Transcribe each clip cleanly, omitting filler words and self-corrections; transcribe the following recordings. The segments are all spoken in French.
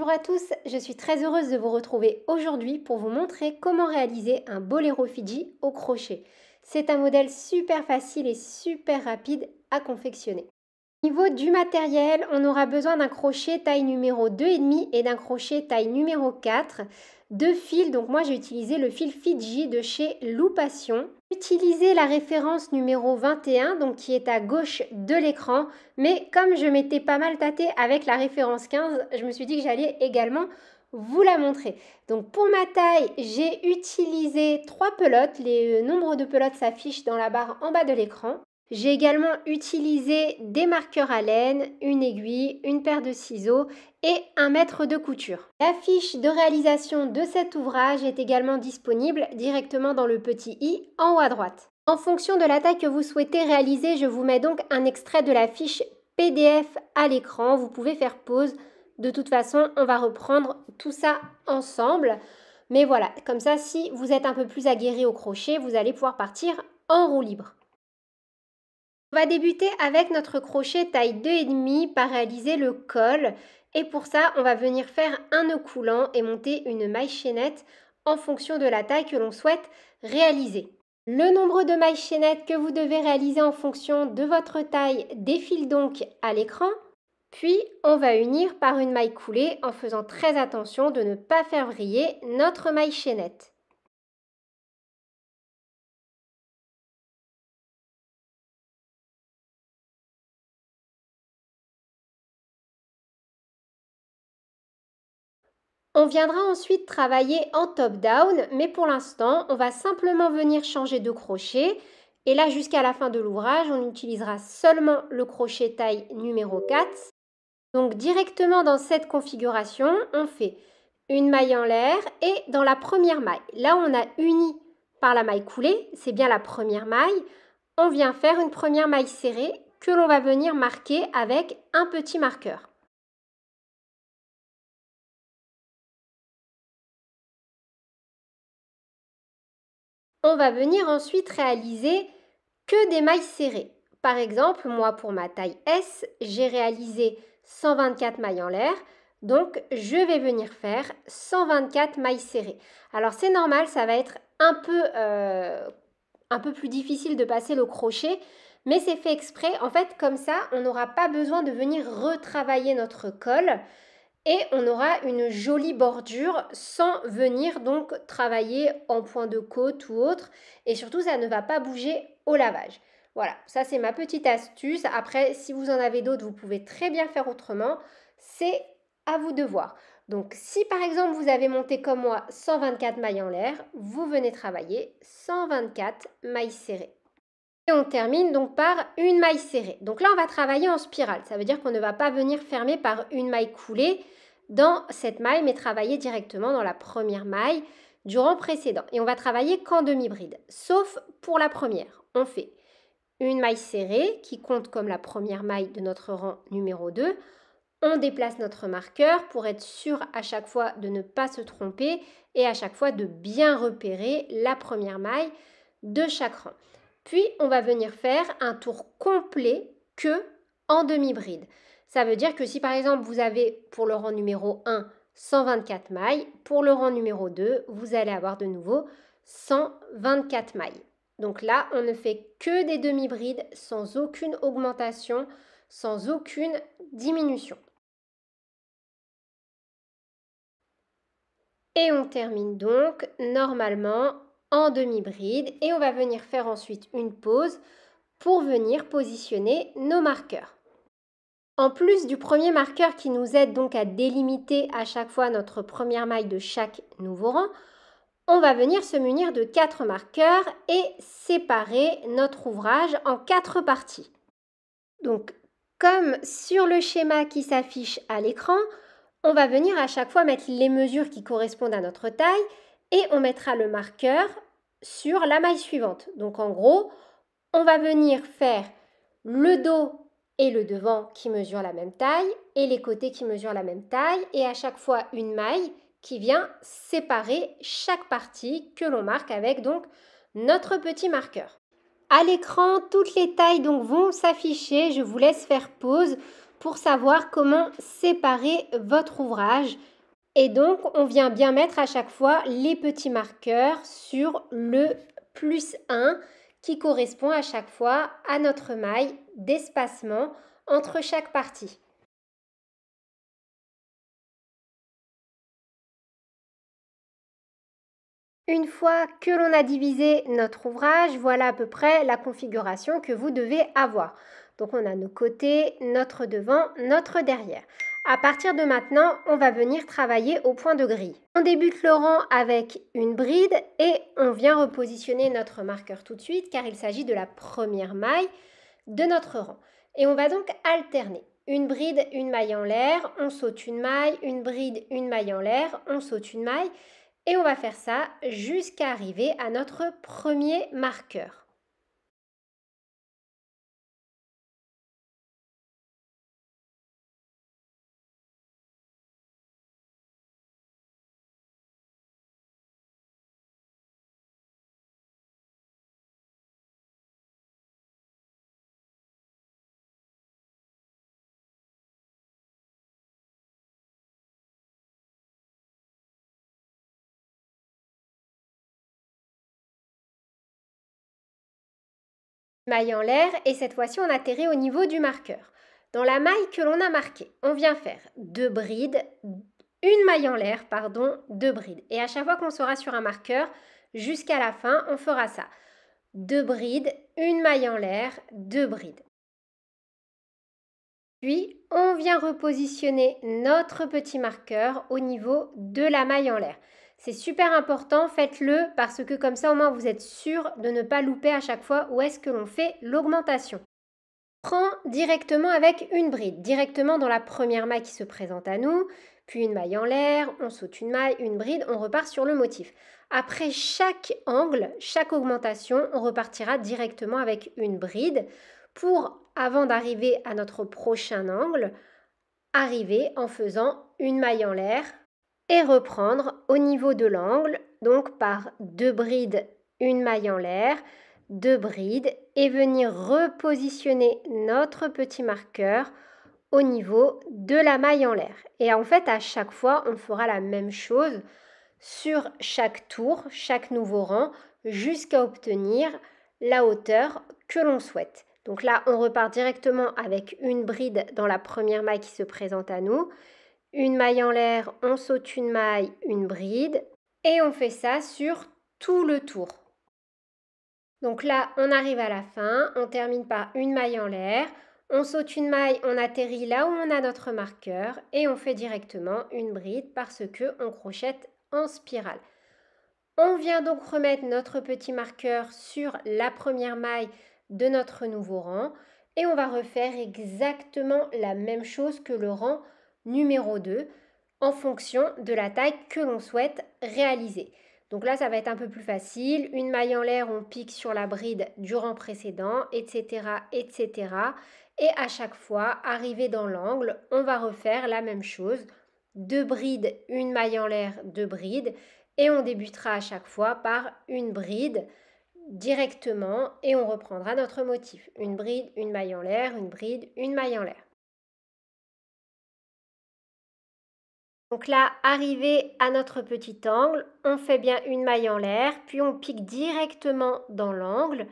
Bonjour à tous, je suis très heureuse de vous retrouver aujourd'hui pour vous montrer comment réaliser un boléro Fidji au crochet. C'est un modèle super facile et super rapide à confectionner. Au niveau du matériel, on aura besoin d'un crochet taille numéro 2,5 et d'un crochet taille numéro 4. Deux fils, donc moi j'ai utilisé le fil Fidji de chez Loupation. Utilisez la référence numéro 21, donc qui est à gauche de l'écran, mais comme je m'étais pas mal tâtée avec la référence 15, je me suis dit que j'allais également vous la montrer. Donc pour ma taille, j'ai utilisé 3 pelotes, le nombre de pelotes s'affiche dans la barre en bas de l'écran. J'ai également utilisé des marqueurs à laine, une aiguille, une paire de ciseaux et un mètre de couture. La fiche de réalisation de cet ouvrage est également disponible directement dans le petit i en haut à droite. En fonction de la taille que vous souhaitez réaliser, je vous mets donc un extrait de la fiche PDF à l'écran. Vous pouvez faire pause. De toute façon, on va reprendre tout ça ensemble. Mais voilà, comme ça, si vous êtes un peu plus aguerri au crochet, vous allez pouvoir partir en roue libre. On va débuter avec notre crochet taille 2,5 par réaliser le col. Et pour ça, on va venir faire un nœud coulant et monter une maille chaînette en fonction de la taille que l'on souhaite réaliser. Le nombre de mailles chaînettes que vous devez réaliser en fonction de votre taille défile donc à l'écran. Puis, on va unir par une maille coulée en faisant très attention de ne pas faire vriller notre maille chaînette. On viendra ensuite travailler en top-down, mais pour l'instant, on va simplement venir changer de crochet. Et là, jusqu'à la fin de l'ouvrage, on utilisera seulement le crochet taille numéro 4. Donc directement dans cette configuration, on fait une maille en l'air et dans la première maille, là on a uni par la maille coulée, c'est bien la première maille, on vient faire une première maille serrée que l'on va venir marquer avec un petit marqueur. On va venir ensuite réaliser que des mailles serrées. Par exemple, moi pour ma taille S, j'ai réalisé 124 mailles en l'air. Donc, je vais venir faire 124 mailles serrées. Alors, c'est normal, ça va être un peu plus difficile de passer le crochet, mais c'est fait exprès. En fait, comme ça, on n'aura pas besoin de venir retravailler notre col et on aura une jolie bordure sans venir donc travailler en point de côte ou autre. Et surtout, ça ne va pas bouger au lavage. Voilà, ça c'est ma petite astuce. Après, si vous en avez d'autres, vous pouvez très bien faire autrement. C'est à vous de voir. Donc, si par exemple vous avez monté comme moi 124 mailles en l'air, vous venez travailler 124 mailles serrées. Et on termine donc par une maille serrée. Donc là, on va travailler en spirale. Ça veut dire qu'on ne va pas venir fermer par une maille coulée dans cette maille, mais travailler directement dans la première maille du rang précédent. Et on va travailler qu'en demi-bride, sauf pour la première. On fait une maille serrée qui compte comme la première maille de notre rang numéro 2. On déplace notre marqueur pour être sûr à chaque fois de ne pas se tromper et à chaque fois de bien repérer la première maille de chaque rang. Puis, on va venir faire un tour complet que en demi-bride. Ça veut dire que si par exemple vous avez pour le rang numéro 1 124 mailles, pour le rang numéro 2, vous allez avoir de nouveau 124 mailles. Donc là, on ne fait que des demi-brides sans aucune augmentation, sans aucune diminution. Et on termine donc normalement en demi-bride et on va venir faire ensuite une pause pour venir positionner nos marqueurs. En plus du premier marqueur qui nous aide donc à délimiter à chaque fois notre première maille de chaque nouveau rang, on va venir se munir de 4 marqueurs et séparer notre ouvrage en 4 parties. Donc, comme sur le schéma qui s'affiche à l'écran, on va venir à chaque fois mettre les mesures qui correspondent à notre taille et on mettra le marqueur sur la maille suivante. Donc en gros, on va venir faire le dos et le devant qui mesurent la même taille et les côtés qui mesurent la même taille et à chaque fois une maille qui vient séparer chaque partie que l'on marque avec donc notre petit marqueur. À l'écran, toutes les tailles donc vont s'afficher. Je vous laisse faire pause pour savoir comment séparer votre ouvrage Et donc, on vient bien mettre à chaque fois les petits marqueurs sur le +1 qui correspond à chaque fois à notre maille d'espacement entre chaque partie. Une fois que l'on a divisé notre ouvrage, voilà à peu près la configuration que vous devez avoir. Donc on a nos côtés, notre devant, notre derrière. À partir de maintenant, on va venir travailler au point de grille. On débute le rang avec une bride et on vient repositionner notre marqueur tout de suite car il s'agit de la première maille de notre rang. Et on va donc alterner. Une bride, une maille en l'air, on saute une maille, une bride, une maille en l'air, on saute une maille. Et on va faire ça jusqu'à arriver à notre premier marqueur. Maille en l'air et cette fois-ci on atterrit au niveau du marqueur. Dans la maille que l'on a marquée, on vient faire deux brides, une maille en l'air, pardon, deux brides. Et à chaque fois qu'on sera sur un marqueur, jusqu'à la fin, on fera ça. Deux brides, une maille en l'air, deux brides. Puis, on vient repositionner notre petit marqueur au niveau de la maille en l'air. C'est super important, faites-le parce que comme ça au moins vous êtes sûr de ne pas louper à chaque fois où est-ce que l'on fait l'augmentation. Prends directement avec une bride, directement dans la première maille qui se présente à nous, puis une maille en l'air, on saute une maille, une bride, on repart sur le motif. Après chaque angle, chaque augmentation, on repartira directement avec une bride pour, avant d'arriver à notre prochain angle, arriver en faisant une maille en l'air et reprendre au niveau de l'angle, donc par deux brides, une maille en l'air, deux brides et venir repositionner notre petit marqueur au niveau de la maille en l'air. Et en fait, à chaque fois, on fera la même chose sur chaque tour, chaque nouveau rang, jusqu'à obtenir la hauteur que l'on souhaite. Donc là, on repart directement avec une bride dans la première maille qui se présente à nous, une maille en l'air, on saute une maille, une bride, et on fait ça sur tout le tour. Donc là, on arrive à la fin, on termine par une maille en l'air, on saute une maille, on atterrit là où on a notre marqueur et on fait directement une bride parce que on crochette en spirale. On vient donc remettre notre petit marqueur sur la première maille de notre nouveau rang et on va refaire exactement la même chose que le rang numéro 2 en fonction de la taille que l'on souhaite réaliser. Donc là, ça va être un peu plus facile. Une maille en l'air, on pique sur la bride du rang précédent, etc., etc. Et à chaque fois, arrivé dans l'angle, on va refaire la même chose. Deux brides, une maille en l'air, deux brides. Et on débutera à chaque fois par une bride directement et on reprendra notre motif. Une bride, une maille en l'air, une bride, une maille en l'air. Donc là, arrivé à notre petit angle, on fait bien une maille en l'air, puis on pique directement dans l'angle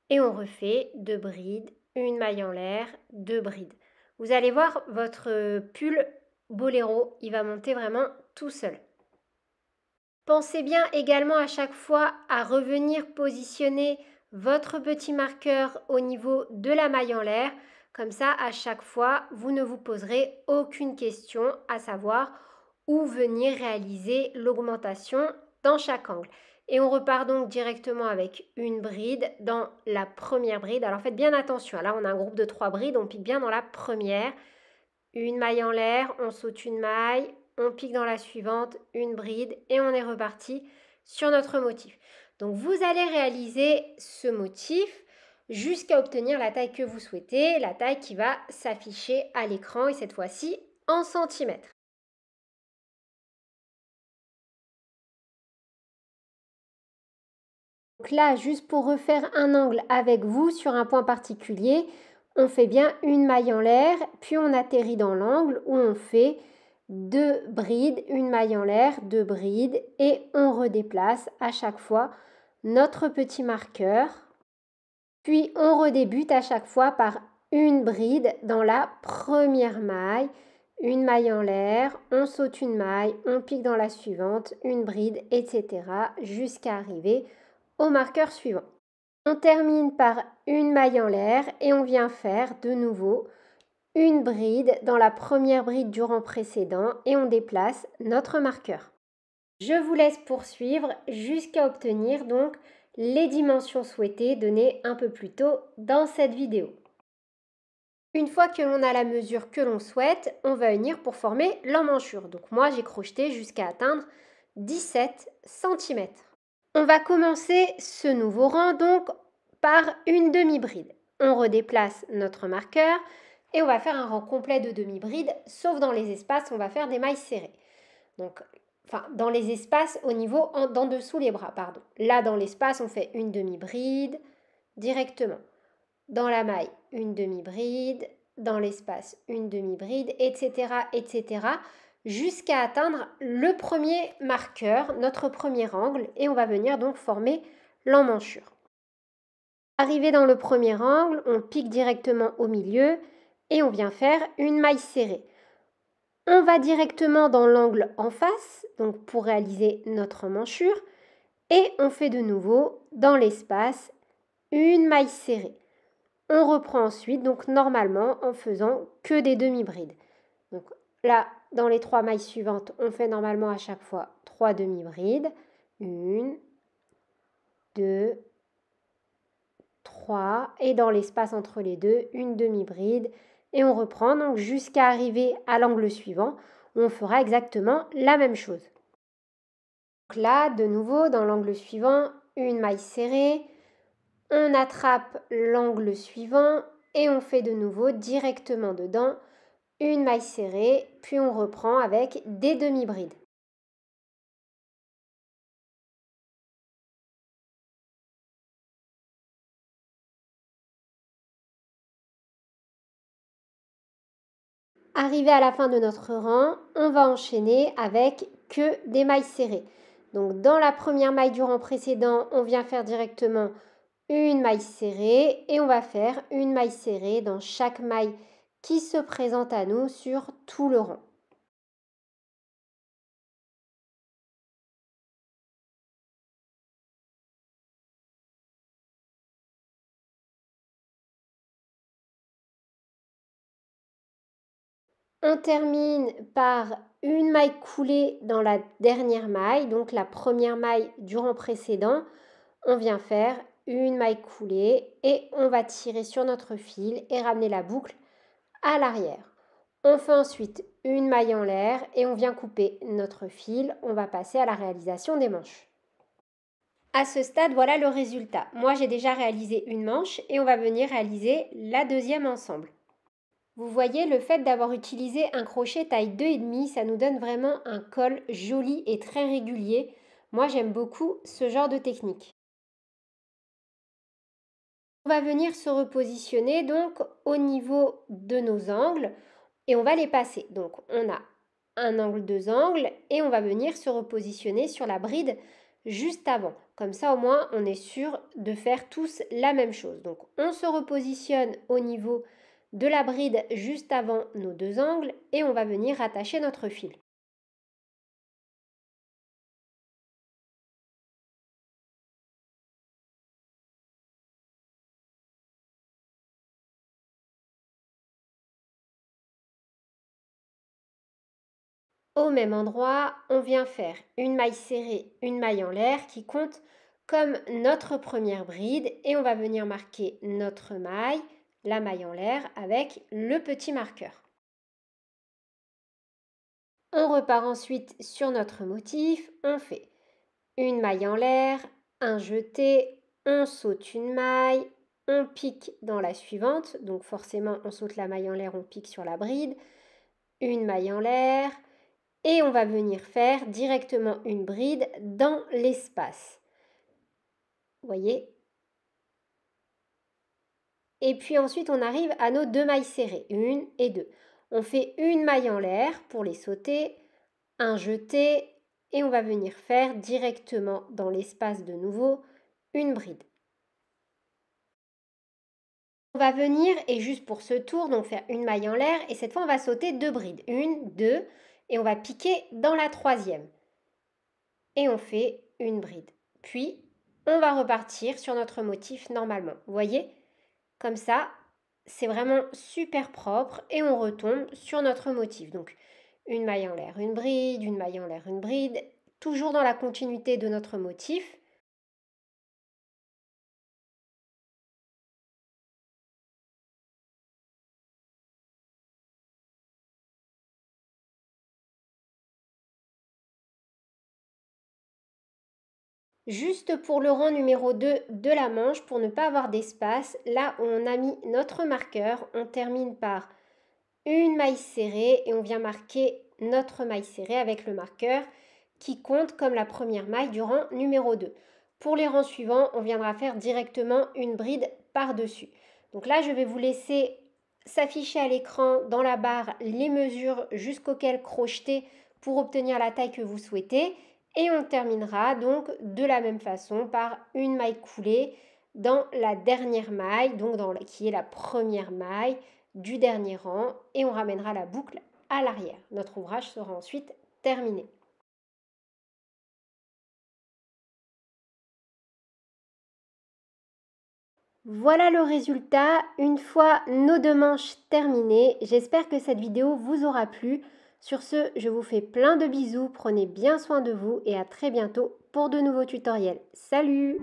et on refait deux brides, une maille en l'air, deux brides. Vous allez voir, votre pull boléro, il va monter vraiment tout seul. Pensez bien également à chaque fois à revenir positionner votre petit marqueur au niveau de la maille en l'air. Comme ça, à chaque fois, vous ne vous poserez aucune question à savoir où venir réaliser l'augmentation dans chaque angle. Et on repart donc directement avec une bride dans la première bride. Alors faites bien attention, là on a un groupe de 3 brides, on pique bien dans la première. Une maille en l'air, on saute une maille, on pique dans la suivante, une bride et on est reparti sur notre motif. Donc vous allez réaliser ce motif jusqu'à obtenir la taille que vous souhaitez, la taille qui va s'afficher à l'écran et cette fois-ci en centimètres. Donc là, juste pour refaire un angle avec vous sur un point particulier, on fait bien une maille en l'air, puis on atterrit dans l'angle où on fait 2 brides, une maille en l'air, 2 brides et on redéplace à chaque fois notre petit marqueur. Puis on redébute à chaque fois par une bride dans la première maille, une maille en l'air, on saute une maille, on pique dans la suivante, une bride, etc. jusqu'à arriver au marqueur suivant. On termine par une maille en l'air et on vient faire de nouveau une bride dans la première bride du rang précédent et on déplace notre marqueur. Je vous laisse poursuivre jusqu'à obtenir donc les dimensions souhaitées données un peu plus tôt dans cette vidéo. Une fois que l'on a la mesure que l'on souhaite, on va venir pour former l'emmanchure. Donc moi j'ai crocheté jusqu'à atteindre 17 cm. On va commencer ce nouveau rang donc par une demi-bride. On redéplace notre marqueur et on va faire un rang complet de demi-bride, sauf dans les espaces, on va faire des mailles serrées. Donc, dans les espaces au niveau d'en dessous les bras, pardon. Là, dans l'espace, on fait une demi-bride directement. Dans la maille, une demi-bride, dans l'espace, une demi-bride, etc., etc., jusqu'à atteindre le premier marqueur, notre premier angle, et on va venir donc former l'emmanchure. Arrivé dans le premier angle, on pique directement au milieu et on vient faire une maille serrée. On va directement dans l'angle en face, donc pour réaliser notre emmanchure, et on fait de nouveau dans l'espace une maille serrée. On reprend ensuite, donc normalement, en faisant que des demi-brides. Donc là, dans les 3 mailles suivantes, on fait normalement à chaque fois 3 demi-brides. 1, 2, 3. Et dans l'espace entre les deux, une demi-bride. Et on reprend donc jusqu'à arriver à l'angle suivant, où on fera exactement la même chose. Donc là, de nouveau, dans l'angle suivant, une maille serrée. On attrape l'angle suivant et on fait de nouveau directement dedans une maille serrée, puis on reprend avec des demi-brides. Arrivé à la fin de notre rang, on va enchaîner avec que des mailles serrées. Donc dans la première maille du rang précédent, on vient faire directement une maille serrée et on va faire une maille serrée dans chaque maille qui se présente à nous sur tout le rang. On termine par une maille coulée dans la dernière maille, donc la première maille du rang précédent. On vient faire une maille coulée et on va tirer sur notre fil et ramener la boucle à l'arrière. On fait ensuite une maille en l'air et on vient couper notre fil. On va passer à la réalisation des manches. À ce stade, voilà le résultat. Moi, j'ai déjà réalisé une manche et on va venir réaliser la deuxième ensemble. Vous voyez, le fait d'avoir utilisé un crochet taille 2,5, ça nous donne vraiment un col joli et très régulier. Moi, j'aime beaucoup ce genre de technique. On va venir se repositionner donc au niveau de nos angles et on va les passer. Donc, on a un angle, 2 angles et on va venir se repositionner sur la bride juste avant. Comme ça, au moins, on est sûr de faire tous la même chose. Donc, on se repositionne au niveau de la bride juste avant nos 2 angles et on va venir rattacher notre fil. Au même endroit, on vient faire une maille serrée, une maille en l'air qui compte comme notre première bride et on va venir marquer notre maille, la maille en l'air avec le petit marqueur. On repart ensuite sur notre motif, on fait une maille en l'air, un jeté, on saute une maille, on pique dans la suivante, donc forcément on saute la maille en l'air, on pique sur la bride, une maille en l'air, et on va venir faire directement une bride dans l'espace. Vous voyez? Et puis ensuite on arrive à nos 2 mailles serrées, 1 et 2. On fait une maille en l'air pour les sauter, un jeté et on va venir faire directement dans l'espace de nouveau une bride. On va venir et juste pour ce tour, donc faire une maille en l'air et cette fois on va sauter 2 brides. 1, 2 et on va piquer dans la troisième. Et on fait une bride. Puis on va repartir sur notre motif normalement. Vous voyez? Comme ça, c'est vraiment super propre et on retombe sur notre motif. Donc une maille en l'air, une bride, une maille en l'air, une bride, toujours dans la continuité de notre motif. Juste pour le rang numéro 2 de la manche, pour ne pas avoir d'espace, là où on a mis notre marqueur, on termine par une maille serrée et on vient marquer notre maille serrée avec le marqueur qui compte comme la première maille du rang numéro 2. Pour les rangs suivants, on viendra faire directement une bride par-dessus. Donc là, je vais vous laisser s'afficher à l'écran dans la barre les mesures jusqu'auxquelles crocheter pour obtenir la taille que vous souhaitez. Et on terminera donc de la même façon par une maille coulée dans la dernière maille, donc qui est la première maille du dernier rang et on ramènera la boucle à l'arrière. Notre ouvrage sera ensuite terminé. Voilà le résultat une fois nos 2 manches terminées. J'espère que cette vidéo vous aura plu. Sur ce, je vous fais plein de bisous, prenez bien soin de vous et à très bientôt pour de nouveaux tutoriels. Salut!